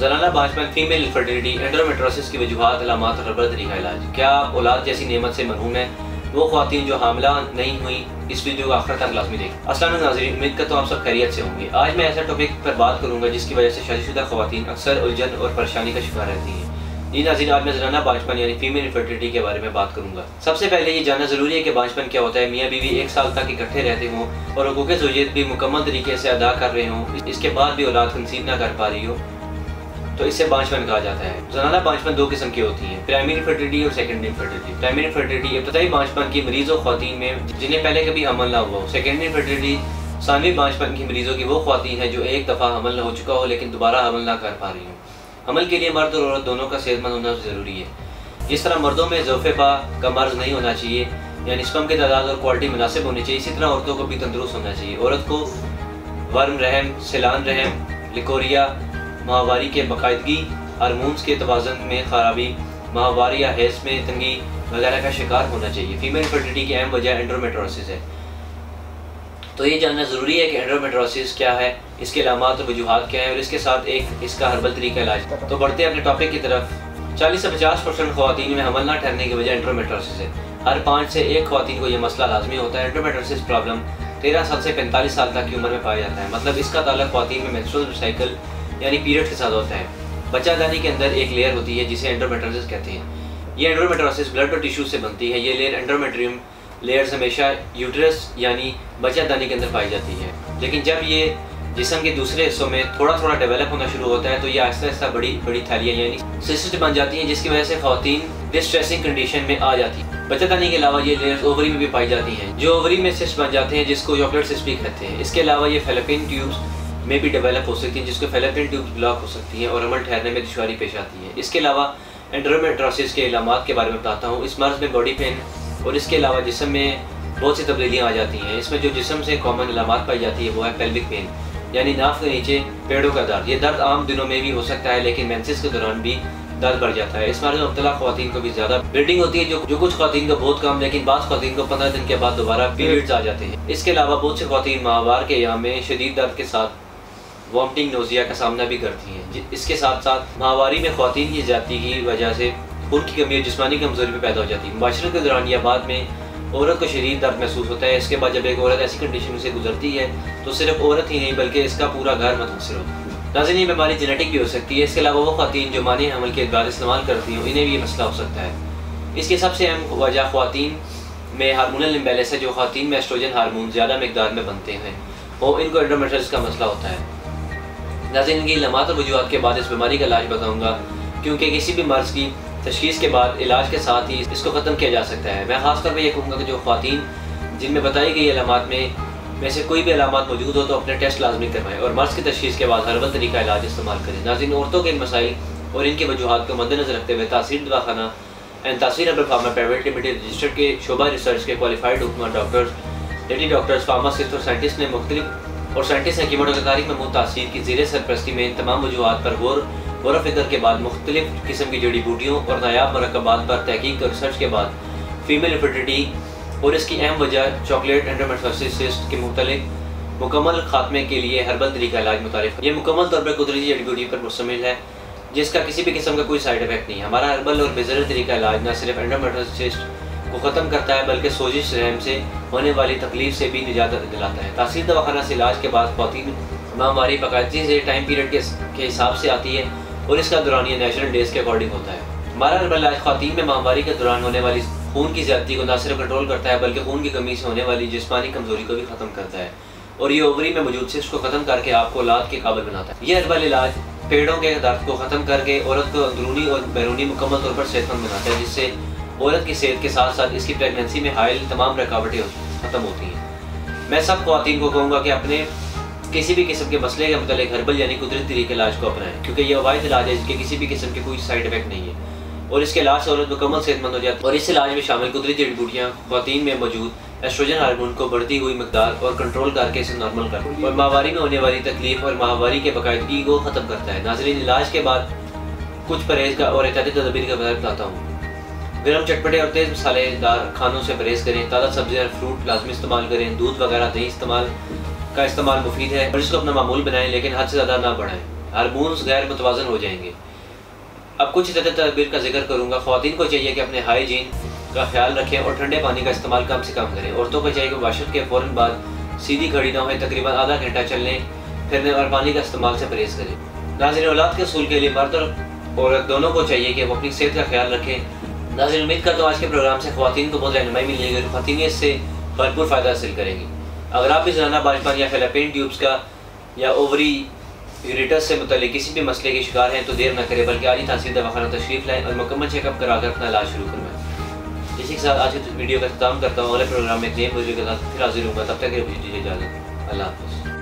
ज़नाना बांझपन, female infertility, endometriosis की वजूहात, अलामात और हर्बल तरीका इलाज। क्या आप औलाद जैसी नेमत से महरूम हैं? वो ख्वातीन जो हामिला नहीं हुई, इस वीडियो को आखिर तक लाजमी देखें। अस्सलाम वालेकुम नाज़रीन, उम्मीद करता हूँ आप सब खैरियत से होंगे। आज मैं ऐसा टॉपिक पर बात करूँगा जिसकी वजह से शादीशुदा ख्वातीन अक्सर उलझन और परेशानी का शिकार रहती हैं। जी नाज़रीन, आज मैं ज़नाना बांझपन यानी फीमेल इनफर्टिलिटी के बारे में बात करूँगा। सबसे पहले ये जानना ज़रूरी है कि बांझपन क्या होता है। मियाँ बीवी 1 साल तक इकट्ठे रहते हों और हुकूक़ ज़ौजियत भी मुकम्मल तरीके से अदा कर रहे हों, इसके बाद भी औलाद कंसीव ना कर पा रही हो, तो इससे बांझपन कहा जाता है। ज़नाना बांझपन 2 किस्म की होती है, प्राइमरी इनफर्टिलिटी और सेकेंडरी इनफर्टिलिटी। प्राइमरी इनफर्टिलिटी इब्तदाई बांझपन की मरीज़ और ख्वातीन में जिन्हें पहले कभी हमल ना हुआ हो। सेकेंडरी इनफर्टिलिटी सानवी बांझपन की मरीज़ों की वो ख्वातीन है जो एक दफ़ा हमल हो चुका हो लेकिन दोबारा हमल ना कर पा रही हो। हमल के लिए मर्द और औरत दोनों का सेहतमंद होना ज़रूरी है। जिस तरह मर्दों में ज़ौफ़े-पा का मर्ज़ नहीं होना चाहिए, यानी स्पर्म की तादाद और क्वालिटी मुनासिब होनी चाहिए, इसी तरह औरतों को भी तंदुरुस्त होना चाहिए। औरत को वर्म रहम, सिलान रहम, लिकोरिया, माहवारी के बाकायदगी, हार्मोन्स के तवाज़ुन में खराबी, माहवारी या हैज़ में तंगी वगैरह का शिकार होना चाहिए। फीमेल इनफर्टिलिटी की अहम वजह एंडोमेट्रोसिस है। तो ये जानना ज़रूरी है कि एंडोमेट्रोसिस क्या है, इसके अलामात और वजूहात क्या है और इसके साथ एक इसका हर्बल तरीका इलाज। तो बढ़ते हैं अपने टॉपिक की तरफ। 40 से 50% ख्वातीन में हमल ना ठहरने की वजह एंडोमेट्रोसिस है। हर 5 से 1 ख्वातीन को यह मसला लाजमी होता है। एंडोमेट्रोसिस प्रॉब्लम 13 साल से 45 साल तक की उम्र में पाया जाता है। मतलब इसका ताल्लुक ख्वातीन में मेंस्ट्रुअल साइकिल यानी पीरियड के साथ होता है। बच्चादानी के अंदर एक लेयर होती है जिसे एंडोमेट्रोसिस कहते हैं। ये एंडोमेट्रोसिस ब्लड और टिश्यू से बनती है। ये लेयर एंडोमेट्रियम लेयर्स हमेशा यूट्रस यानी बच्चादानी के अंदर पाई जाती है, लेकिन जब ये जिस्म के दूसरे हिस्सों में थोड़ा थोड़ा डेवलप होना शुरू होता है तो ये आहिस्ता आहिस्ता बड़ी बड़ी थैलियाँ यानी सिस्ट बन जाती हैं, जिसकी वजह से ख्वातीन डिस्ट्रेसिंग कंडीशन में आ जाती है। बच्चादानी के अलावा ये लेयर्स ओवरी में भी पाई जाती हैं, जो ओवरी में सिस्ट बन जाते हैं जिसको चॉकलेट सिस्ट भी कहते हैं। इसके अलावा ये फेलोपियन ट्यूब्स में भी डेवलप हो सकती हैं, जिसको फेलोपियन ट्यूब्स ब्लॉक हो सकती हैं और हमल ठहरने में दुश्वारी पेश आती है। इसके अलावा एंडोमेट्रोसिस के इलामात के बारे में बताता हूँ। इस मर्ज़ में बॉडी पेन और इसके अलावा जिस्म में बहुत सी तब्दीलियाँ आ जाती हैं। इसमें जो जिस्म से कॉमन इलामात पाई जाती है वो है पेल्विक पेन यानी नाफ के नीचे पेड़ों का दर्द। ये दर्द आम दिनों में भी हो सकता है लेकिन मेंसेस के दौरान भी दर्द बढ़ जाता है। इस मर्ज़ में मुब्तला ख्वातीन को भी ज़्यादा ब्लीडिंग होती है, जो कुछ ख्वातीन को बहुत कम, लेकिन बाज़ ख्वातीन को 15 दिन के बाद दोबारा पीरियड्स आ जाते हैं। इसके अलावा बहुत सी ख्वातीन माहवार के अय्याम में शदीद दर्द के साथ वॉमिटिंग, नोज़िया का सामना भी करती हैं। इसके साथ साथ माहवारी में ख्वातीन की ज़्यादती की वजह से खून की कमी और जिस्मानी कमज़ोरी भी पैदा हो जाती है। मुबाशरत के दौरान या बाद में औरत को शदीद दर्द महसूस होता है। इसके बाद जब एक औरत ऐसी कंडीशन से गुजरती है तो सिर्फ औरत ही नहीं बल्कि इसका पूरा घर मुतासर होता है। नाज़रीन, ये बीमारी जेनेटिक भी हो सकती है। इसके अलावा वो ख्वातीन जो मानी हमल के बाद इस्तेमाल करती हैं इन्हें भी ये मसला हो सकता है। इसकी सबसे अहम वजह ख्वातीन में हार्मोनल इम्बैलेंस है। जो ख्वातीन में एस्ट्रोजन हार्मोन ज़्यादा मकदार में बनते हैं और इनको एंडोमेट्रोसिस का मसला होता है। नाज़रीन, इनकी इलामात और वजूहात के बाद इस बीमारी का इलाज बताऊँगा, क्योंकि किसी भी मर्ज़ की तशख़ीस के बाद इलाज के साथ ही इसको ख़त्म किया जा सकता है। मैं ख़ास तौर पर यह कहूँगा कि जो ख्वातीन जिनमें बताई गई अलामात में से कोई भी अलामात मौजूद हो तो अपने टेस्ट लाजमी करवाएं और मर्ज़ की तशख़ीस के बाद हर्बल तरीका इलाज इस्तेमाल करें। नाज़रीन, औरतों के मसाइल और इनकी वजूहात को मद्देनज़र रखते हुए तासीर दवाखाना एंड तासीर herbal pharma private limited registered के शोबा रिसर्च के क्वालिफाइड हुक्मा डॉक्टर्स, लेडी डॉक्टर्स, फार्मासिस्ट और साइंटिस्ट ने मुख्तलिफ और साइंटिस्ट हकीमों की तारीख महमूद तासीर की ज़ेर सरपरस्ती में इन तमाम वजूहात पर गौर फिक्र के बाद मुख्तलिफ किस्म की जड़ी बूटियों और नायाब मरकबात पर तहकीक और रिसर्च के बाद फीमेल इनफर्टिलिटी और इसकी अहम वजह चॉकलेट एंडोमेट्रोसिस के मुकम्मल खात्मे के लिए हर्बल तरीका इलाज मुतारिफ। ये मुकम्मल तौर पर कुदरती जड़ी बूटी पर मुश्तमिल है जिसका किसी भी किस्म का कोई साइड इफेक्ट नहीं है। हमारा हर्बल और बेजर तरीका इलाज न सिर्फ एंडोमेट्रोसिस को ख़त्म करता है बल्कि सोजिश रहम से होने वाली तकलीफ से भी निजात दिलाता है। तासीर दवाखाना से इलाज के बाद ख्वातीन माहवारी बाकायदगी से टाइम पीरियड के हिसाब से आती है और इसका दौरानिया नेचुरल डेज के अकॉर्डिंग होता है। हमारा हर्बल इलाज ख्वातीन में माहवारी के दौरान होने वाली खून की ज़्यादती को न सिर्फ कंट्रोल करता है बल्कि खून की कमी से होने वाली जिस्मानी कमज़ोरी को भी ख़त्म करता है और ये ओवरी में मौजूद सिस्ट को ख़त्म करके आपको औलाद के काबिल बनाता है। यह हर्बल इलाज पेड़ों के दर्द को ख़त्म करके औरत को अंदरूनी और बैरूनी मुकम्मल तौर पर सेहतमंद बनाता है, जिससे औरत की सेहत के साथ साथ इसकी प्रेगनेंसी में हायल तमाम रुकावटें ख़त्म होती हैं। मैं सब ख्वातीन को कहूँगा कि अपने किसी भी किस्म के मसले के मतलब हर्बल यानी कुदरती तरीके इलाज को अपनाएं, क्योंकि यह वाहिद इलाज है जिसके किसी भी किस्म के कोई साइड इफेक्ट नहीं है और इसके इलाज से औरत मुकम्मल सेहतमंद हो जाती है। और इस इलाज में शामिल कुदरती जड़ी बूटियाँ ख्वातीन में मौजूद एस्ट्रोजन हार्मोन को बढ़ती हुई मकदार और कंट्रोल करके इसे नॉर्मल करती है और माहवारी में होने वाली तकलीफ और माहवारी के बाकायदगी को ख़त्म करता है। नाज़रीन, इलाज के बाद कुछ परहेज का और एहतियाती तदबीर का बताता हूँ। गर्म, चटपटे और तेज़ मसालेदार खानों से परहेज़ करें। ताज़ा सब्जियाँ और फ्रूट लाजमी इस्तेमाल करें। दूध वगैरह दही का इस्तेमाल मुफीद है और इसको अपना मामूल बनाएं, लेकिन हद से ज़्यादा ना बढ़ाएं। हार्मोन्स गैर मुतवाज़न हो जाएंगे। अब कुछ तदबीर का जिक्र करूँगा। ख़वातीन को चाहिए कि अपने हाइजीन का ख्याल रखें और ठंडे पानी का इस्तेमाल कम से कम करें। औरतों को चाहिए कि वाशर के फ़ौरन बाद सीधी खड़ी ना हो, तकरीबन आधा घंटा चलने फिरने और पानी का इस्तेमाल से परहेज़ करें। नाज़रीन, औलाद के असूल के लिए मर्द और औरत दोनों को चाहिए कि वो अपनी सेहत का ख्याल रखें। नाज़रीन, उम्मीद करता हूँ आज के प्रोग्राम से ख़वातीन को बहुत रहनुमाई मिलेगी, ख़वातीन इससे भरपूर फ़ायदा हासिल करेंगी। अगर आप भी ज़नाना बांझपन या फैलोपियन ट्यूब्स का या ओवरी यूरेटस से मुतल्लिक़ किसी भी मसले के शिकार हैं तो देर न करें, बल्कि आज ही तहसील दवाखाना तशरीफ़ लाएँ और मुकम्मल चेकअप कराकर अपना इलाज शुरू करवाएँ। इसी के साथ आज की वीडियो का इख्तिताम करता हूँ। अगले प्रोग्राम में एक नए वीडियो के साथ फिर हाजिर होगा। तब तक के लिए मुझे इजाज़त। अल्लाह हाफ़िज़।